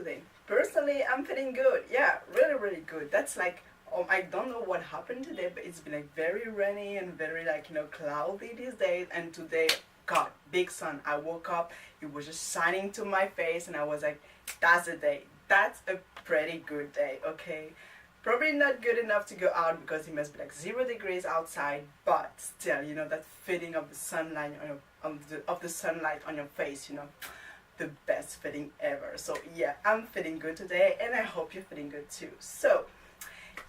today? Personally, I'm feeling good. Yeah, really, really good. That's like, I don't know what happened today, but it's been like very rainy and very like, cloudy these days. And today, God, big sun. I woke up, it was just shining to my face, and I was like, that's a day. That's a pretty good day, okay? Probably not good enough to go out because it must be like 0 degrees outside, but still, that feeling of the sunlight on of the sunlight on your face, the best feeling ever. So yeah, I'm feeling good today, and I hope you're feeling good too. So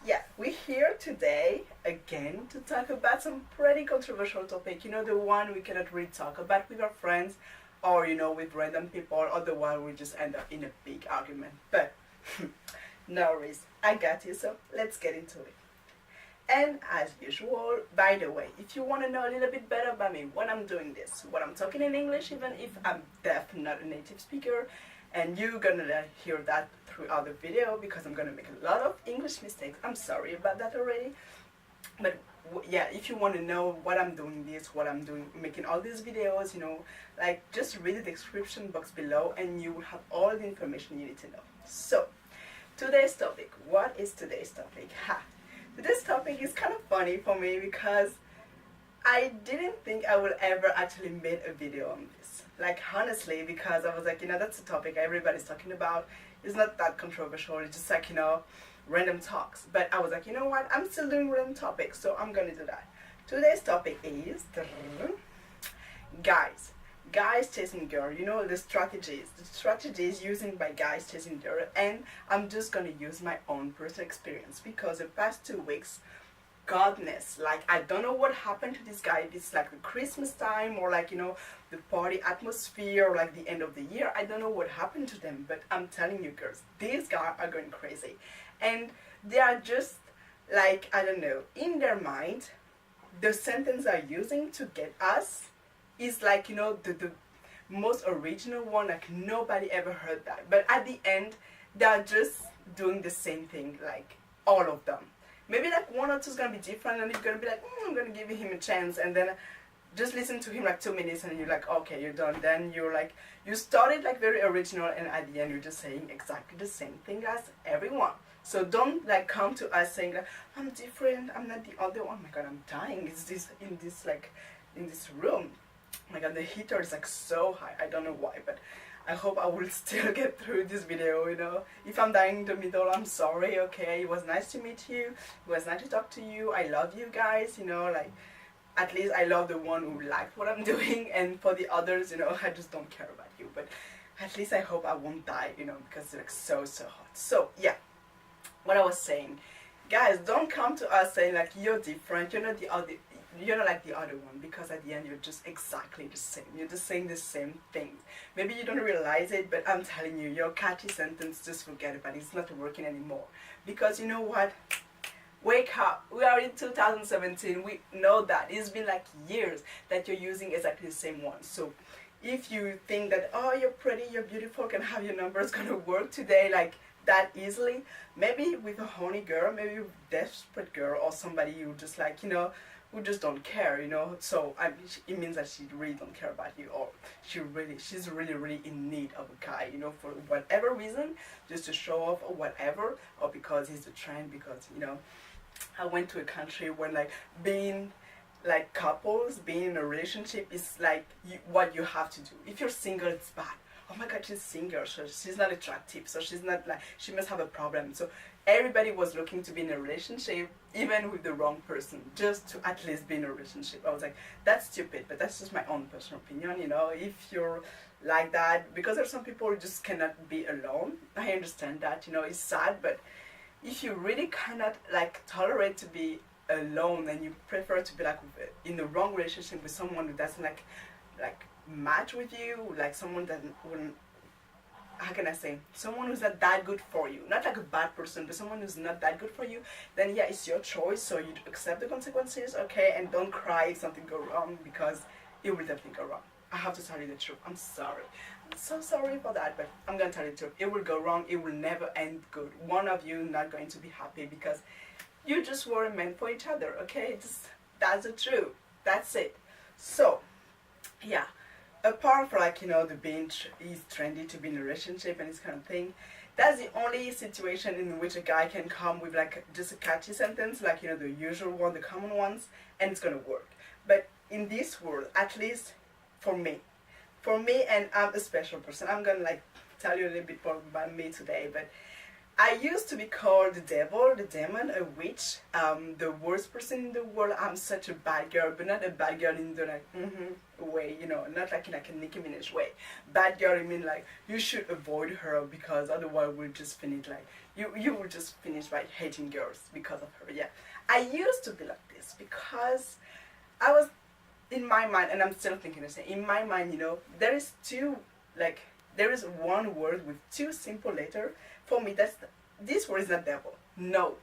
yeah, we're here today again to talk about some pretty controversial topic. The one we cannot really talk about with our friends, or with random people, or the one we just end up in a big argument. But no worries, I got you. So let's get into it. And as usual, by the way, if you want to know a little bit better about me when I'm doing this, when I'm talking in English, even if I'm definitely not a native speaker, and you're gonna hear that throughout the video because I'm gonna make a lot of English mistakes. I'm sorry about that already. But yeah, if you want to know what I'm doing what I'm doing, making all these videos, like just read the description box below and you will have all the information you need to know. So, today's topic. What is today's topic? Today's topic is kind of funny for me because I didn't think I would ever actually make a video on this. Like, honestly, because I was like, that's a topic everybody's talking about. It's not that controversial. It's just like, random talks. But I was like, you know what? I'm still doing random topics, so I'm going to do that. Today's topic is guys. Guys chasing girl. The strategies using by guys chasing girl. And I'm just going to use my own personal experience because the past 2 weeks, godness, like I don't know what happened to this guy. It's like the Christmas time or like the party atmosphere or like the end of the year. I don't know what happened to them, but I'm telling you girls, these guys are going crazy, and they are just like, I don't know, in their mind the sentence they're using to get us is like the most original one, like nobody ever heard that, but at the end they're just doing the same thing, like all of them. Maybe like 1 or 2 is gonna be different, and you're gonna be like, I'm gonna give him a chance, and then just listen to him like 2 minutes, and you're like, okay, you're done. Then you're like, you started like very original, and at the end you're just saying exactly the same thing as everyone. So don't like come to us saying like, I'm different, I'm not the other one. Oh my God, I'm dying. It's this in this room. Oh my God, the heater is like so high. I don't know why, but I hope I will still get through this video, If I'm dying in the middle, I'm sorry, okay? It was nice to meet you. It was nice to talk to you. I love you guys, like, at least I love the one who liked what I'm doing. And for the others, I just don't care about you. But at least I hope I won't die, because it's like so hot. So, yeah, what I was saying. Guys, don't come to us saying like, you're different, you're not like the other one, because at the end you're just exactly the same. You're just saying the same thing. Maybe you don't realize it, but I'm telling you, your catchy sentence, just forget about it. It's not working anymore. Because you know what? Wake up. We are in 2017. We know that. It's been like years that you're using exactly the same one. So if you think that, oh, you're pretty, you're beautiful, can have your numbers gonna work today like that easily, maybe with a horny girl, maybe with a desperate girl, or somebody you just like, who just don't care, So it means that she really don't care about you, or she's really in need of a guy, for whatever reason, just to show off or whatever, or because he's the trend. Because I went to a country where like being like couples, being in a relationship is like what you have to do. If you're single, it's bad. Oh my God, she's single, so she's not attractive, so she's not like, she must have a problem. So everybody was looking to be in a relationship, even with the wrong person, just to at least be in a relationship. I was like, that's stupid, but that's just my own personal opinion, if you're like that, because there's some people who just cannot be alone. I understand that, it's sad, but if you really cannot like tolerate to be alone, and you prefer to be like in the wrong relationship with someone who doesn't like match with you, like someone that wouldn't, how can I say, someone who's not that good for you, not like a bad person, but someone who's not that good for you, then yeah, it's your choice. So you accept the consequences, okay, and don't cry if something goes wrong, because it will definitely go wrong. I have to tell you the truth. I'm sorry. I'm so sorry for that, but I'm gonna tell you the truth. It will go wrong. It will never end good. One of you not going to be happy because you just weren't meant for each other, okay? That's the truth. That's it. So, yeah. Apart from like, the being is trendy to be in a relationship and this kind of thing, That's the only situation in which a guy can come with like just a catchy sentence, like, you know, the usual one, the common ones, and it's gonna work. But in this world, at least for me, and I'm a special person, I'm gonna like tell you a little bit more about me today. But I used to be called the devil, the demon, a witch, the worst person in the world. I'm such a bad girl, but not a bad girl in the like way, you know, not like in like a Nicki Minaj way. Bad girl, I mean like you should avoid her because otherwise we'll just finish like you will just finish by hating girls because of her. Yeah, I used to be like this because I was in my mind, and I'm still thinking the same. In my mind, you know, there is there is one word with two simple letters. For me, this word is not devil. No.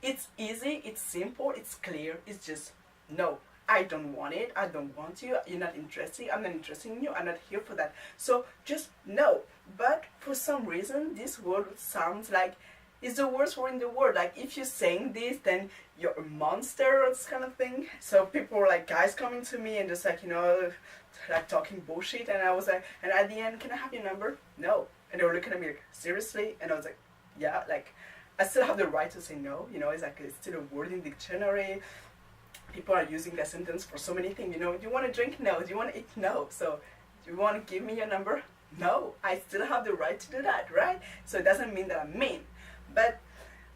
It's easy, it's simple, it's clear. It's just no. I don't want it. I don't want you. You're not interested. I'm not interested in you. I'm not here for that. So just no. But for some reason, this word sounds like it's the worst word in the world. Like if you're saying this, then you're a monster or this kind of thing. So people were like guys coming to me and just like, you know, like talking bullshit. And I was like, and at the end, can I have your number? No. And they were looking at me like, seriously? And I was like, yeah, like, I still have the right to say no, you know, it's like, it's still a word in the dictionary. People are using that sentence for so many things, you know, do you want to drink? No. Do you want to eat? No. So, do you want to give me your number? No. I still have the right to do that, right? So it doesn't mean that I'm mean. But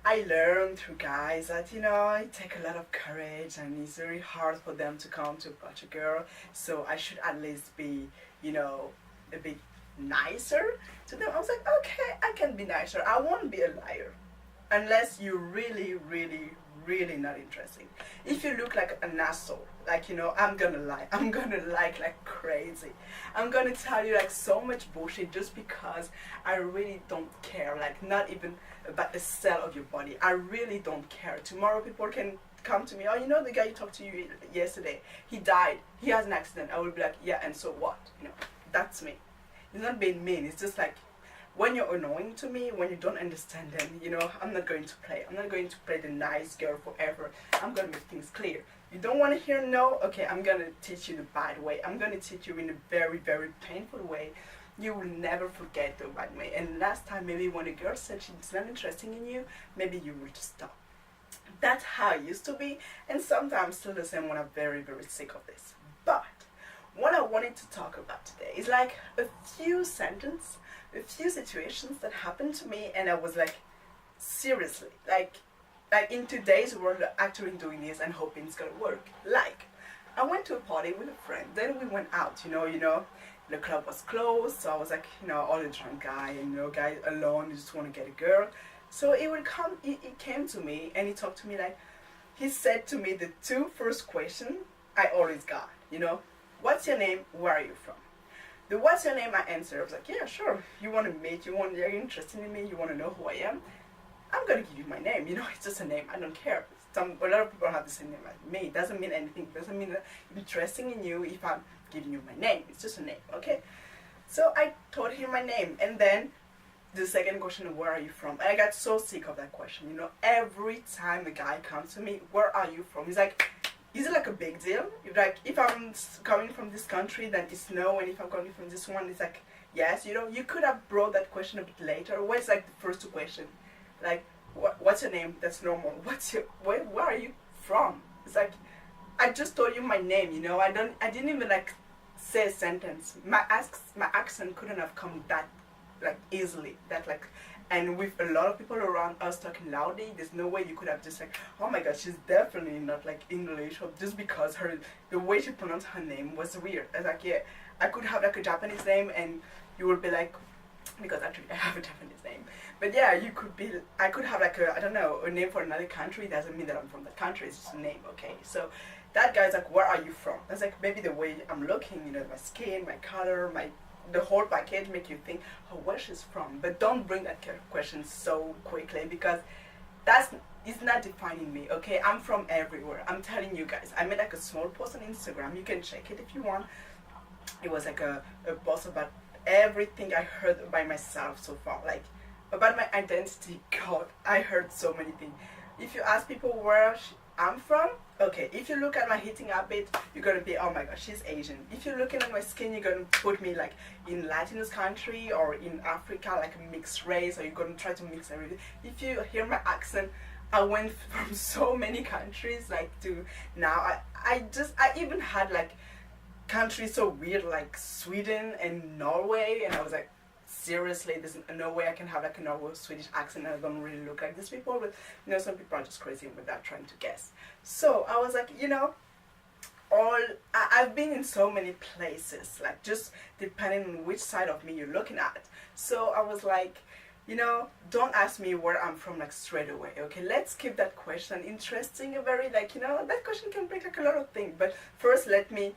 I learned through guys that, you know, it takes a lot of courage and it's very hard for them to come to approach a girl. So I should at least be, you know, a bit nicer to them. I was like, okay, I can be nicer. I won't be a liar unless you're really, really, really not interesting. If you look like an asshole, like, you know, I'm gonna lie. I'm gonna lie like crazy. I'm gonna tell you like so much bullshit just because I really don't care. Like not even about the cell of your body. I really don't care. Tomorrow people can come to me, oh, you know the guy you talked to you yesterday, he died, he has an accident. I will be like, yeah, and so what? You know, that's me. It's not being mean, it's just like when you're annoying to me, when you don't understand them, you know, I'm not going to play. I'm not going to play the nice girl forever. I'm going to make things clear. You don't want to hear no? Okay, I'm going to teach you the bad way. I'm going to teach you in a very, very painful way. You will never forget the bad way. And last time, maybe when a girl said she's not interested in you, maybe you will just stop. That's how it used to be. And sometimes still the same when I'm very, very sick of this. But what I wanted to talk about today is like a few sentences, a few situations that happened to me, and I was like, seriously, like in today's world, actually doing this and hoping it's gonna work. Like, I went to a party with a friend, then we went out, you know, the club was closed, so I was like, you know, all the drunk guy, and you know, guy alone, you just want to get a girl. So he came to me and he talked to me like, he said to me the two first questions I always got, you know, what's your name, where are you from? The what's your name I answered, I was like, yeah, sure, you want to meet, you're interested in me, you want to know who I am, I'm going to give you my name, you know, it's just a name, I don't care. A lot of people have the same name as me, it doesn't mean anything, it doesn't mean that I'm interested in you if I'm giving you my name, it's just a name, okay? So I told him my name, and then the second question, where are you from? And I got so sick of that question, you know, every time a guy comes to me, where are you from? He's like, is it like a big deal? Like, if I'm coming from this country, then it's no, and if I'm coming from this one, it's like, yes, you know, you could have brought that question a bit later. Where's like the first question? Like, what's your name? That's normal. Where are you from? It's like, I just told you my name, you know, I didn't even like say a sentence. My accent couldn't have come that like easily, that like, and with a lot of people around us talking loudly, there's no way you could have just like, oh my god, she's definitely not like English, or just because the way she pronounced her name was weird. I was like, yeah, I could have like a Japanese name and you would be like, because actually I have a Japanese name, but yeah, I could have like I don't know, a name for another country. It doesn't mean that I'm from that country, it's just a name, okay? So that guy's like, where are you from? That's like, maybe the way I'm looking, you know, my skin, my color, the whole package make you think, oh, where she's from. But don't bring that kind of question so quickly, because it's not defining me, okay? I'm from everywhere. I'm telling you guys. I made like a small post on Instagram. You can check it if you want. It was like a post about everything I heard by myself so far, like about my identity. God, I heard so many things. If you ask people I'm from, okay, if you look at my eating habit, you're gonna be, oh my gosh, she's Asian. If you're looking at my skin, you're gonna put me like in Latinous country or in Africa, like a mixed race, or you're gonna try to mix everything. If you hear my accent, I went from so many countries like to now. I even had like countries so weird like Sweden and Norway, and I was like, seriously, there's no way I can have like a Norway Swedish accent and I don't really look like these people. But some people are just crazy without trying to guess. So I was like, I've been in so many places, like just depending on which side of me you're looking at. So I was like, don't ask me where I'm from like straight away. Okay, let's keep that question interesting, a very like, that question can break like a lot of things. But first, let me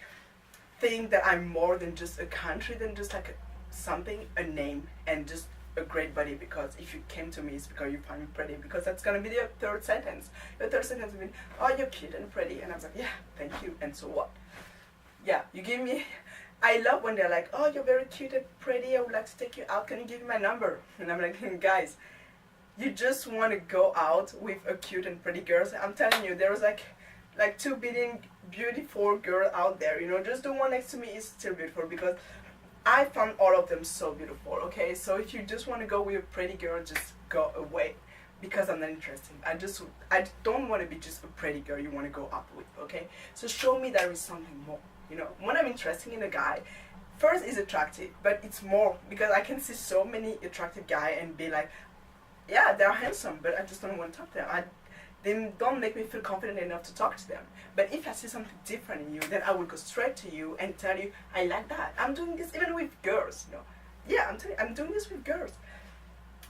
think that I'm more than just a country, than just like something, a name, and just a great body. Because if you came to me, it's because you find me pretty. Because that's gonna be your third sentence. Your third sentence will be, oh, you're cute and pretty. And I was like, yeah, thank you. And so what? Yeah, you give me. I love when they're like, oh, you're very cute and pretty. I would like to take you out. Can you give me my number? And I'm like, guys, you just want to go out with a cute and pretty girl. I'm telling you, there was like 2 billion beautiful girl out there. Just the one next to me is still beautiful, because I found all of them so beautiful. Okay, so if you just want to go with a pretty girl, just go away, because I'm not interested. I don't want to be just a pretty girl you want to go up with. Okay, so show me there is something more. When I'm interested in a guy, first is attractive, but it's more because I can see so many attractive guys and be like, yeah, they're handsome, but I just don't want to talk to them. They don't make me feel confident enough to talk to them. But if I see something different in you, then I will go straight to you and tell you, I like that. I'm doing this even with girls, Yeah, I'm telling you, I'm doing this with girls.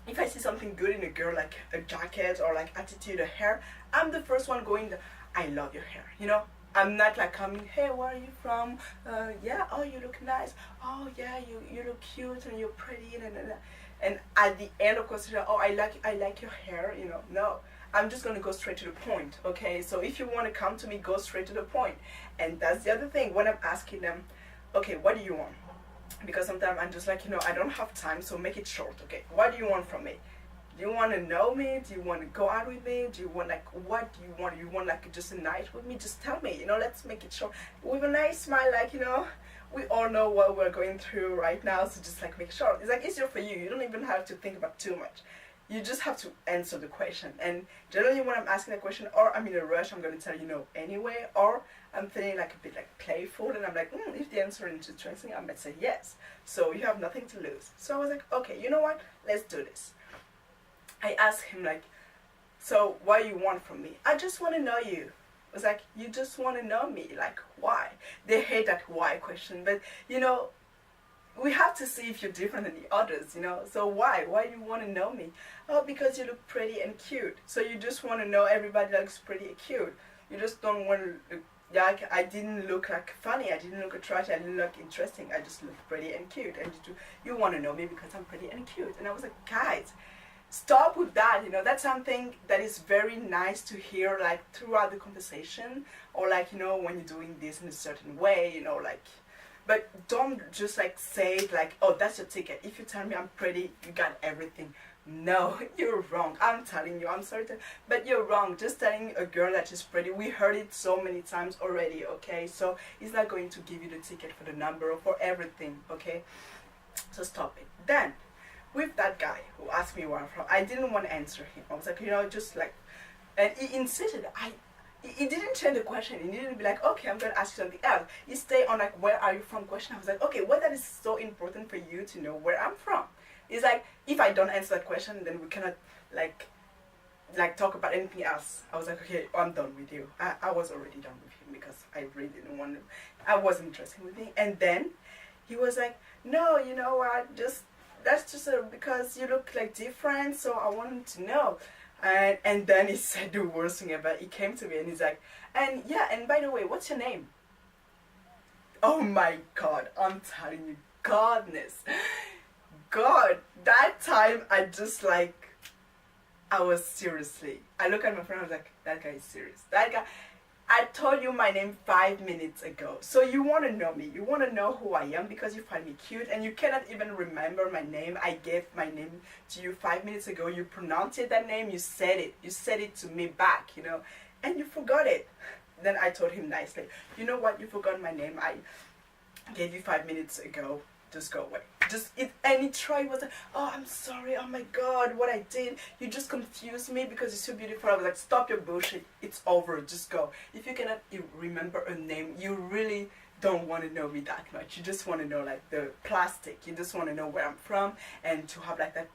If I see something good in a girl, like a jacket or like attitude or hair, I'm the first one going, I love your hair, I'm not like coming, hey, where are you from? Yeah, oh, you look nice. Oh, yeah, you look cute and you're pretty. And at the end, of course, oh, I like your hair, No, I'm just going to go straight to the point, okay? So if you want to come to me, go straight to the point. And that's the other thing when I'm asking them, okay, what do you want? Because sometimes I'm just like, I don't have time, so make it short, okay? What do you want from me? Do you want to know me? Do you want to go out with me? Do you want like, what do you want? You want like just a night with me? Just tell me, let's make it short. With a nice smile, like, we all know what we're going through right now, so just like make it short. It's like easier for you. You don't even have to think about too much. You just have to answer the question. And generally when I'm asking a question, or I'm in a rush, I'm going to tell you no anyway, or I'm feeling like a bit like playful, and I'm like, if the answer is interesting, I might say yes. So you have nothing to lose. So I was like, okay, you know what? Let's do this. I asked him like, so what do you want from me? I just want to know you. I was like, you just want to know me? Like, why? They hate that why question, but we have to see if you're different than the others, So why? Why do you want to know me? Oh, because you look pretty and cute. So you just want to know everybody that looks pretty and cute. You just don't want to, like, I didn't look like funny. I didn't look attractive. I didn't look interesting. I just looked pretty and cute. And you want to know me because I'm pretty and cute. And I was like, guys, stop with that. That's something that is very nice to hear, like, throughout the conversation. Or like, when you're doing this in a certain way, like, but don't just like say it like, oh, that's your ticket. If you tell me I'm pretty, you got everything. No, you're wrong. I'm telling you, I'm sorry, but you're wrong. Just telling a girl that she's pretty, we heard it so many times already, okay? So it's not going to give you the ticket for the number or for everything, okay? So stop it. Then, with that guy who asked me where I'm from, I didn't want to answer him. I was like, just like, and he insisted. He didn't change the question. He didn't be like, okay, I'm going to ask you something else. He stayed on like, where are you from question. I was like, okay, well, that is so important for you to know where I'm from. It's like, if I don't answer that question, then we cannot like talk about anything else. I was like, okay, I'm done with you. I was already done with him because I really didn't want to. I wasn't interested with him. And then he was like, no, you know what, that's just because you look like different, so I wanted to know. And then he said the worst thing ever. He came to me and he's like, and by the way, what's your name? Oh my God, I'm telling you, godness. God, that time I just like, I was seriously. I look at my friend, I was like, that guy is serious. That guy, I told you my name 5 minutes ago. So you want to know me. You want to know who I am because you find me cute and you cannot even remember my name. I gave my name to you 5 minutes ago. You pronounced that name. You said it. You said it to me back, and you forgot it. Then I told him nicely, you know what, you forgot my name. I gave you 5 minutes ago. Just go away. Just it, and he tried, was like, oh, I'm sorry, oh my god, what I did, you just confused me because you're so beautiful. I was like, stop your bullshit, it's over, just go. If you cannot remember a name, you really don't want to know me that much. You just want to know like the plastic, you just want to know where I'm from, and to have like that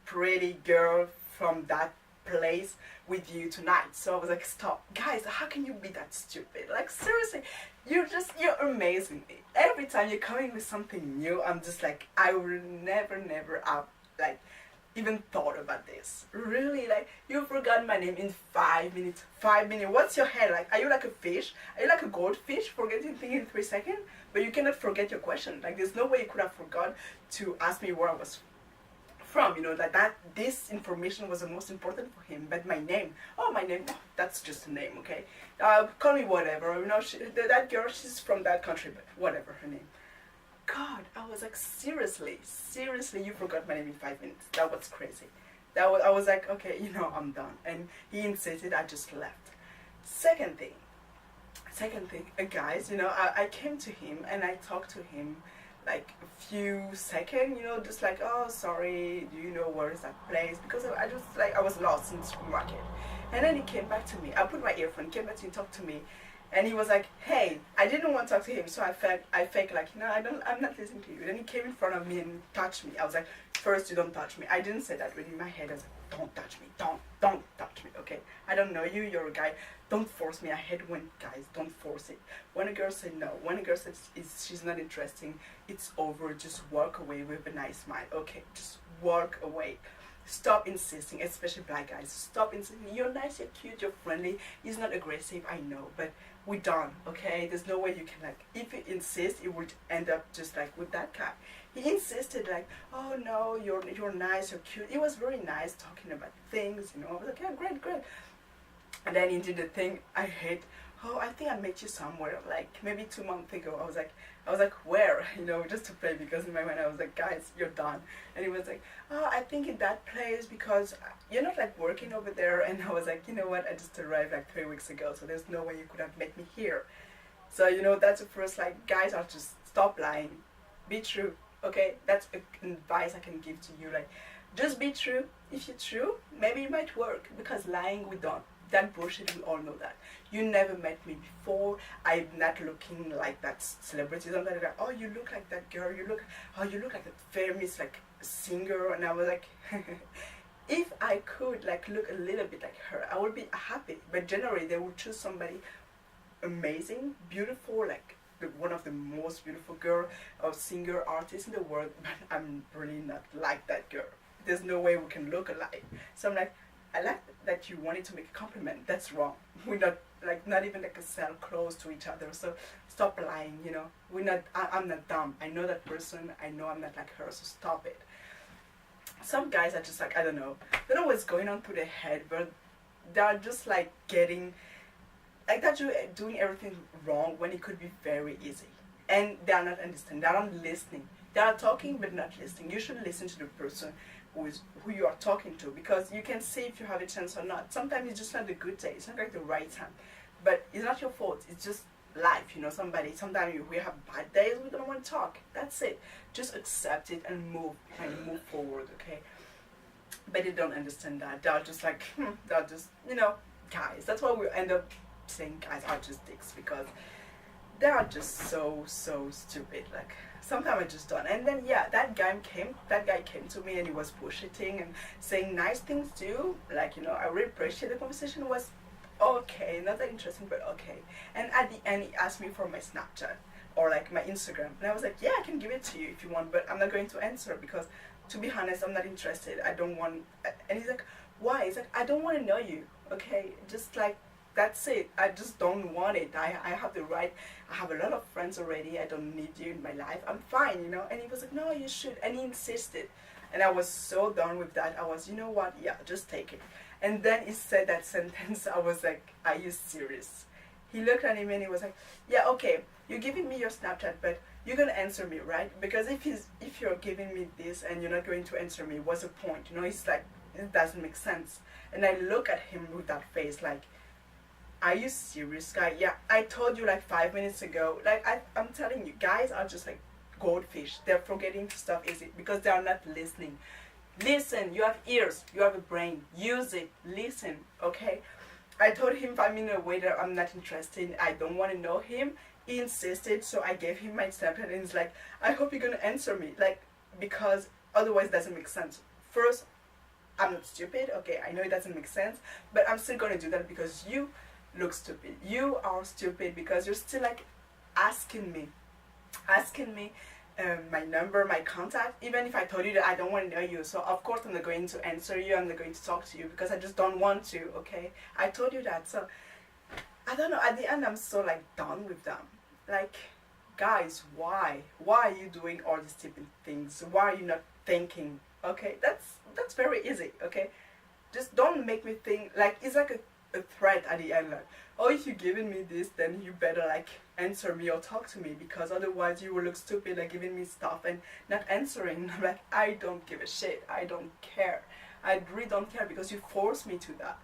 pretty girl from that place with you tonight. So I was like, stop, guys, how can you be that stupid? Like seriously, you're amazing. Every time you're coming with something new, I'm just like, I will never have like even thought about this. Really, like, you forgot my name in 5 minutes. 5 minutes. What's your head like? Are you like a fish? Are you like a goldfish, forgetting things in 3 seconds? But you cannot forget your question. Like, there's no way you could have forgot to ask me where I was from, you know, like that this information was the most important for him. But my name, oh, my name, oh, that's just a name, okay? Call me whatever, you know, that girl, she's from that country, but whatever her name. God, I was like, seriously, you forgot my name in 5 minutes. That was crazy. I was like, okay, you know, I'm done. And he insisted, I just left. Second thing, guys, you know, I came to him and I talked to him like a few seconds, you know, just like, oh, sorry, do you know where is that place? Because I just like, I was lost in the supermarket. And then he came back to me. I put my earphone, came back to me, talked to me. And he was like, hey, I didn't want to talk to him, so I fake like, no, I'm not listening to you. Then he came in front of me and touched me. I was like, first, you don't touch me. I didn't say that, but in my head, I was like, don't touch me, don't touch me, okay? I don't know you, you're a guy. Don't force me. I hate when guys don't force it. When a girl says no, when a girl says she's not interesting, it's over. Just walk away with a nice smile, okay? Just walk away. Stop insisting, especially black guys. Stop insisting. You're nice, you're cute, you're friendly. He's not aggressive, I know, but we're done, okay? There's no way you can like, if you insist, it would end up just like with that guy. He insisted like, oh no, you're nice, you're cute. He was very nice talking about things, you know. I was like, yeah, great. And then he did the thing I hate. Oh, I think I met you somewhere, like maybe 2 months ago. I was like, where? You know, just to play, because in my mind I was like, guys, you're done. And he was like, oh, I think in that place because you're not like working over there. And I was like, you know what? I just arrived like 3 weeks ago, so there's no way you could have met me here. So you know, that's the first, like, guys are just stop lying, be true. Okay, that's advice I can give to you. Like, just be true. If you're true, maybe it might work, because lying we don't. That bullshit, we all know that. You never met me before. I'm not looking like that celebrity. Something like that. Oh, you look like that girl. You look like that famous like singer. And I was like, if I could like look a little bit like her, I would be happy. But generally, they would choose somebody amazing, beautiful, like one of the most beautiful girl or singer artists in the world. But I'm really not like that girl. There's no way we can look alike. So I'm like, I like that you wanted to make a compliment. That's wrong. We're not even like a cell close to each other. So stop lying, you know. I'm not dumb. I know that person. I know I'm not like her. So stop it. Some guys are just like, I don't know what's going on through their head, but they're just like getting, like that you're doing everything wrong when it could be very easy. And they're not understanding. They're not listening. They are talking but not listening. You should listen to the person who you are talking to, because you can see if you have a chance or not. Sometimes it's just not a good day. It's not like the right time. But it's not your fault. It's just life, you know. Sometimes we have bad days, we don't want to talk. That's it. Just accept it and move forward, okay? But they don't understand that. They're just like, they're just, you know, guys. That's why we end up saying guys are just dicks, because they are just so stupid. Like, sometimes I just don't. And then yeah, that guy came to me and he was bullshitting and saying nice things too. Like, you know, I really appreciate the conversation was okay, not that interesting, but okay. And at the end, he asked me for my Snapchat or like my Instagram, and I was like, yeah, I can give it to you if you want, but I'm not going to answer, because to be honest, I'm not interested. I don't want. And he's like, why? He's like, I don't want to know you. Okay, just like, that's it. I just don't want it. I have the right. I have a lot of friends already. I don't need you in my life. I'm fine, you know. And he was like, no, you should. And he insisted. And I was so done with that. I was, you know what? Yeah, just take it. And then he said that sentence. I was like, are you serious? He looked at him and he was like, yeah, okay, you're giving me your Snapchat, but you're going to answer me, right? Because if you're giving me this and you're not going to answer me, what's the point? You know, it's like, it doesn't make sense. And I look at him with that face like, are you serious, guy? Yeah, I told you like 5 minutes ago. Like I'm telling you, guys are just like goldfish. They're forgetting stuff easy because they are not listening. Listen, you have ears, you have a brain. Use it. Listen, okay? I told him 5 minutes later I'm not interested. I don't want to know him. He insisted, so I gave him my Snapchat and he's like, I hope you're gonna answer me. Like, because otherwise it doesn't make sense. First, I'm not stupid, okay, I know it doesn't make sense, but I'm still gonna do that because you look stupid. You are stupid because you're still like asking me my number, my contact, even if I told you that I don't want to know you. So of course I'm not going to answer you, I'm not going to talk to you because I just don't want to, okay? I told you that. So I don't know, at the end I'm so like done with them. Like, guys, why? Why are you doing all these stupid things? Why are you not thinking? Okay, that's very easy, okay? Just don't make me think like it's like a threat at the end, like, oh, if you're giving me this, then you better like answer me or talk to me because otherwise you will look stupid like giving me stuff and not answering. I'm like, I don't give a shit. I don't care. I really don't care because you forced me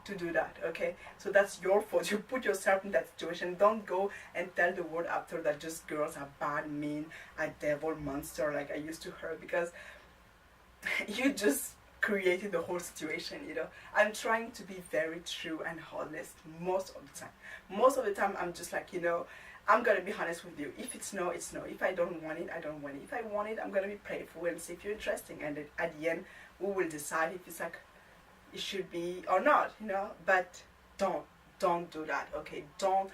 to do that, okay? So that's your fault. You put yourself in that situation. Don't go and tell the world after that just girls are bad, mean, a devil, monster like I used to hear because you just created the whole situation, you know. I'm trying to be very true and honest most of the time. Most of the time I'm just like, you know, I'm gonna be honest with you. If it's no, it's no. If I don't want it, I don't want it. If I want it, I'm gonna be playful and see if you're interesting, and then at the end we will decide if it's like it should be or not, you know. But don't do that, okay? Don't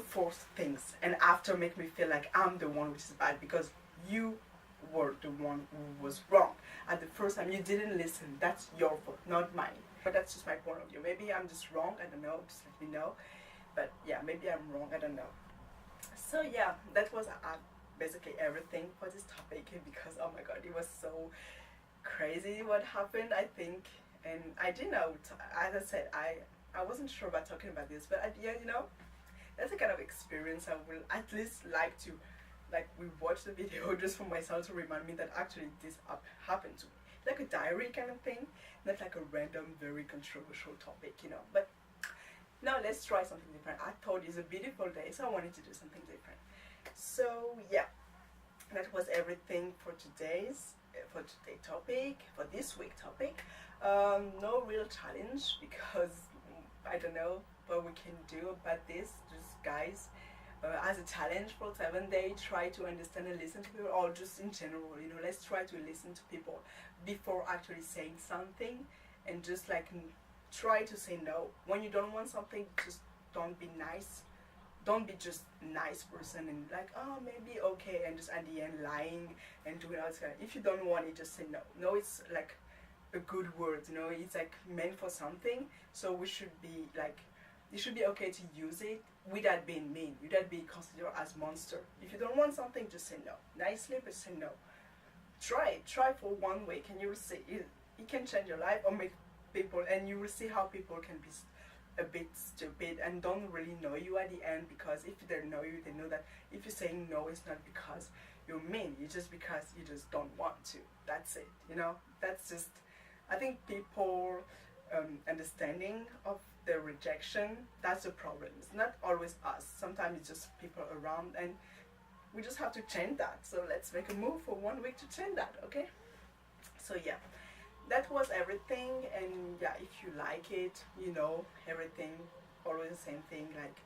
force things and after make me feel like I'm the one which is bad because you were the one who was wrong at the first time. You didn't listen. That's your fault, not mine. But that's just my point of view. Maybe I'm just wrong, I don't know, just let me know. But yeah, maybe I'm wrong, I don't know. So yeah, that was basically everything for this topic because oh my god, it was so crazy what happened, I think. And I didn't know, as I said, I wasn't sure about talking about this, but at the end, you know, that's a kind of experience I will at least like to like rewatch the video just for myself to remind me that actually this happened to me. Like a diary kind of thing, not like a random, very controversial topic, you know. But now let's try something different. I thought it's a beautiful day, so I wanted to do something different. So yeah, that was everything for today's topic, for this week topic. No real challenge because I don't know what we can do about this. Just guys, as a challenge for 7 days, try to understand and listen to people, or just in general, you know, let's try to listen to people before actually saying something, and just like try to say no when you don't want something. Just don't be nice. Don't be just nice person and like, oh, maybe okay, and just at the end lying and doing all this kind of, if you don't want it, just say no. No, it's like a good word, you know, it's like meant for something, so we should be like, it should be okay to use it without being mean, without being considered as monster. If you don't want something, just say no nicely, but say no. Try for 1 week and you will see it can change your life or make people, and you will see how people can be a bit stupid and don't really know you at the end, because if they know you, they know that if you're saying no, it's not because you're mean, it's just because you just don't want to. That's it, you know. That's just, I think people understanding of the rejection, that's the problem. It's not always us, sometimes it's just people around, and we just have to change that. So let's make a move for 1 week to change that, okay? So yeah, that was everything. And yeah, if you like it, you know, everything, always the same thing, like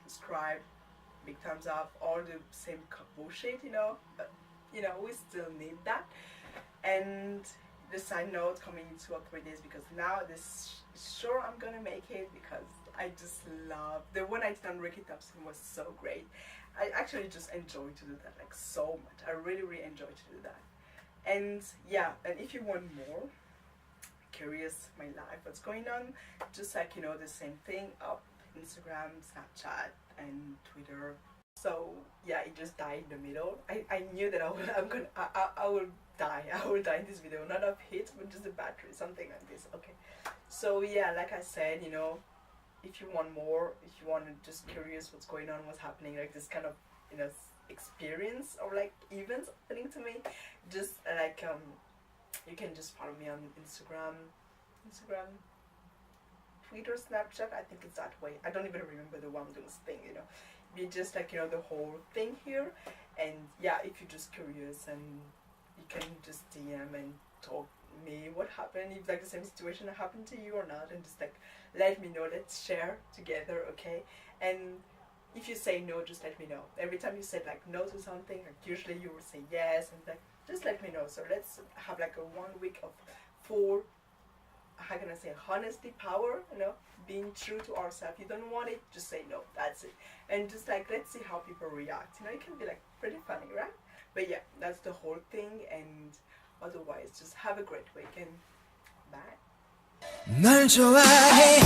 subscribe, big thumbs up, all the same bullshit, you know, but you know, we still need that. And the side note coming in 2 or 3 days, because now this sure I'm gonna make it, because I just love the one I did on Ricky Thompson was so great. I actually just enjoy to do that like so much. I really enjoy to do that. And yeah, and if you want more, curious my life, what's going on, just like, you know, the same thing up Instagram, Snapchat, and Twitter. So yeah, it just died in the middle. I knew that I will die. I will die in this video, not of heat, but just the battery, something like this. Okay. So yeah, like I said, you know, if you want more, if you want to just curious what's going on, what's happening, like this kind of, you know, experience or like events happening to me, just like you can just follow me on Instagram, Twitter, Snapchat. I think it's that way. I don't even remember the one those thing. Be just like the whole thing here, and yeah, if you're just curious, and you can just DM and talk me what happened, if like the same situation happened to you or not, and just like let me know. Let's share together, okay? And if you say no, just let me know. Every time you said like no to something, like usually you will say yes, and like just let me know. So let's have like a 1 week of full, how can I say, honesty, power, being true to ourselves. You don't want it, just say no, that's it. And just like, let's see how people react. It can be like pretty funny, right? But yeah, that's the whole thing. And otherwise, just have a great week and bye. 널 좋아해